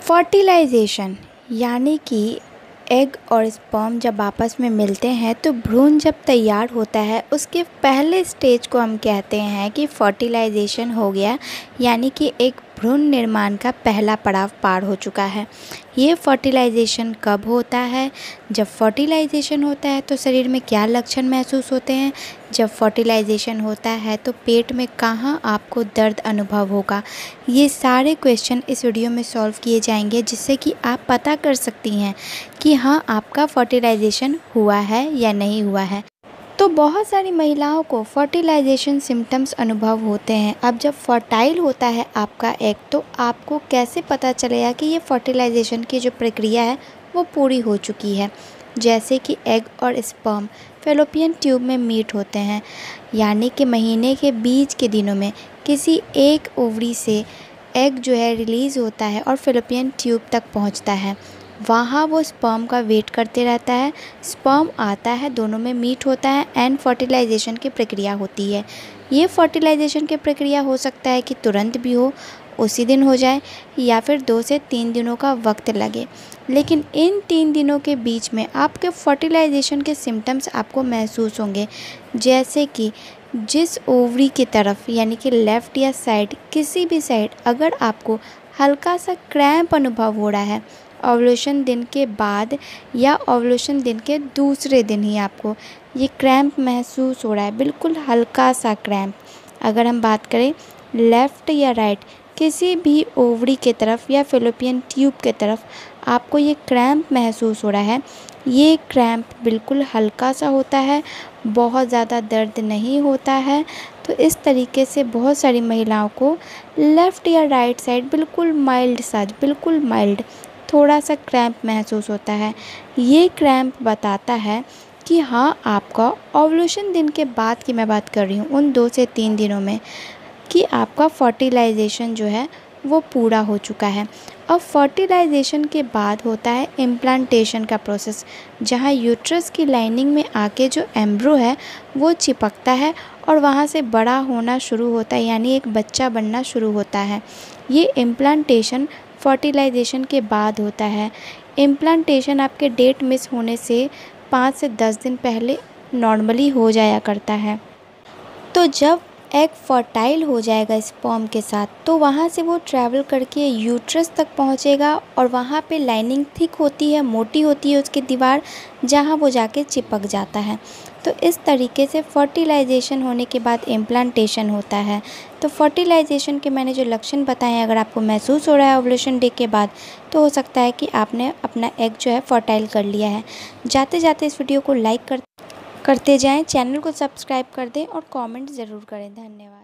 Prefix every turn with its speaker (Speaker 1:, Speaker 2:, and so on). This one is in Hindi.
Speaker 1: फर्टिलाइजेशन यानी कि एग और स्पर्म जब आपस में मिलते हैं तो भ्रूण जब तैयार होता है उसके पहले स्टेज को हम कहते हैं कि फर्टिलाइजेशन हो गया, यानी कि एक भ्रूण निर्माण का पहला पड़ाव पार हो चुका है। ये फर्टिलाइजेशन कब होता है? जब फर्टिलाइजेशन होता है तो शरीर में क्या लक्षण महसूस होते हैं? जब फर्टिलाइजेशन होता है तो पेट में कहाँ आपको दर्द अनुभव होगा? ये सारे क्वेश्चन इस वीडियो में सॉल्व किए जाएंगे, जिससे कि आप पता कर सकती हैं कि हाँ, आपका फर्टिलाइजेशन हुआ है या नहीं हुआ है। तो बहुत सारी महिलाओं को फर्टिलाइजेशन सिम्टम्स अनुभव होते हैं। अब जब फर्टाइल होता है आपका एग, तो आपको कैसे पता चलेगा कि ये फर्टिलाइजेशन की जो प्रक्रिया है वो पूरी हो चुकी है? जैसे कि एग और स्पर्म फैलोपियन ट्यूब में मीट होते हैं, यानी कि महीने के बीच के दिनों में किसी एक ओवरी से एग जो है रिलीज़ होता है और फैलोपियन ट्यूब तक पहुंचता है। वहाँ वो स्पर्म का वेट करते रहता है, स्पर्म आता है, दोनों में मीट होता है एंड फर्टिलाइजेशन की प्रक्रिया होती है। ये फर्टिलाइजेशन की प्रक्रिया हो सकता है कि तुरंत भी हो, उसी दिन हो जाए, या फिर 2 से 3 दिनों का वक्त लगे। लेकिन इन 3 दिनों के बीच में आपके फर्टिलाइजेशन के सिम्टम्स आपको महसूस होंगे, जैसे कि जिस ओवरी की तरफ यानी कि लेफ़्ट या साइड, किसी भी साइड अगर आपको हल्का सा क्रैम्प अनुभव हो रहा है ओव्यूलेशन दिन के बाद या ओव्यूलेशन दिन के दूसरे दिन ही आपको ये क्रैम्प महसूस हो रहा है, बिल्कुल हल्का सा क्रैम्प। अगर हम बात करें लेफ़्ट या राइट, किसी भी ओवरी के तरफ या फैलोपियन ट्यूब के तरफ आपको ये क्रैम्प महसूस हो रहा है, ये क्रैम्प बिल्कुल हल्का सा होता है, बहुत ज़्यादा दर्द नहीं होता है। तो इस तरीके से बहुत सारी महिलाओं को लेफ़्ट या राइट साइड बिल्कुल माइल्ड सा, बिल्कुल माइल्ड थोड़ा सा क्रैम्प महसूस होता है। ये क्रैम्प बताता है कि हाँ, आपका ओव्यूलेशन दिन के बाद की मैं बात कर रही हूँ, उन 2 से 3 दिनों में, कि आपका फर्टिलाइजेशन जो है वो पूरा हो चुका है। अब फर्टिलाइजेशन के बाद होता है इम्प्लांटेशन का प्रोसेस, जहाँ यूट्रस की लाइनिंग में आके जो एम्ब्रो है वो चिपकता है और वहाँ से बड़ा होना शुरू होता है, यानी एक बच्चा बनना शुरू होता है। ये इम्प्लांटेशन फर्टिलाइजेशन के बाद होता है। इम्प्लांटेशन आपके डेट मिस होने से 5 से 10 दिन पहले नॉर्मली हो जाया करता है। तो जब एग फर्टाइल हो जाएगा स्पर्म के साथ, तो वहाँ से वो ट्रैवल करके यूट्रस तक पहुँचेगा और वहाँ पे लाइनिंग थिक होती है, मोटी होती है उसकी दीवार, जहाँ वो जाके चिपक जाता है। तो इस तरीके से फर्टिलाइजेशन होने के बाद इम्प्लांटेशन होता है। तो फर्टिलाइजेशन के मैंने जो लक्षण बताए हैं, अगर आपको महसूस हो रहा है ओव्यूलेशन डे के बाद, तो हो सकता है कि आपने अपना एग जो है फर्टाइल कर लिया है। जाते जाते इस वीडियो को लाइक करते जाएं, चैनल को सब्सक्राइब कर दें और कमेंट ज़रूर करें। धन्यवाद।